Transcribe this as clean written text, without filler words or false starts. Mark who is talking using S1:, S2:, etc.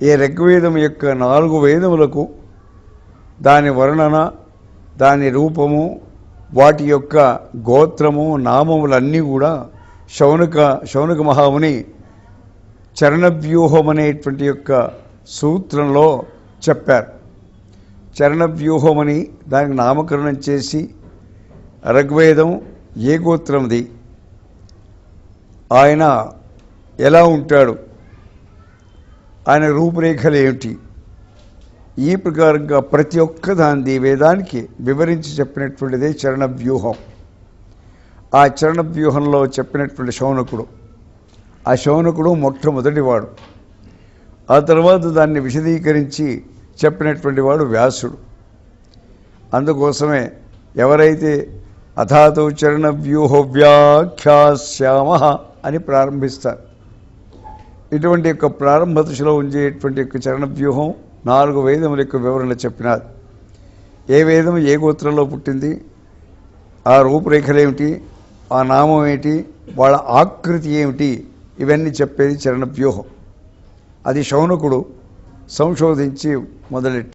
S1: ఈ ఋగ్వేదం యొక్క 4 వేదములకు దాని వర్ణన, దాని రూపము, వాటి యొక్క గోత్రము, నామములన్నీ కూడా శౌనక మహాముని చరణవ్యూహం అనేటువంటి యొక్క సూత్రంలో చెప్పారు. చరణవ్యూహమని దానికి నామకరణం చేసి ఋగ్వేదం ఏ గోత్రంది, ఆయన ఎలా ఉంటాడు, ఆయన రూపురేఖలు ఏమిటి, ఈ ప్రకారంగా ప్రతి ఒక్క దాని వేదానికి వివరించి చెప్పినటువంటిదే చరణవ్యూహం. ఆ చరణవ్యూహంలో చెప్పినటువంటి శౌనకుడు, ఆ శౌనకుడు మొట్టమొదటివాడు. ఆ తర్వాత దాన్ని విశదీకరించి చెప్పినటువంటి వాడు వ్యాసుడు. అందుకోసమే ఎవరైతే అథాతో చరణవ్యూహ వ్యాఖ్యాస్యామ అని ప్రారంభిస్తారు. ఇటువంటి యొక్క ప్రారంభ దశలో ఉంచేటువంటి యొక్క చరణవ్యూహం 4 వేదముల యొక్క వివరణ చెప్పినారు. ఏ వేదం ఏ గోత్రంలో పుట్టింది, ఆ రూపురేఖలు ఏమిటి, ఆ నామం ఏమిటి, వాళ్ళ ఆకృతి ఏమిటి, ఇవన్నీ చెప్పేది చరణవ్యూహం. అది శౌనకుడు సంశోధించి మొదలెట్టి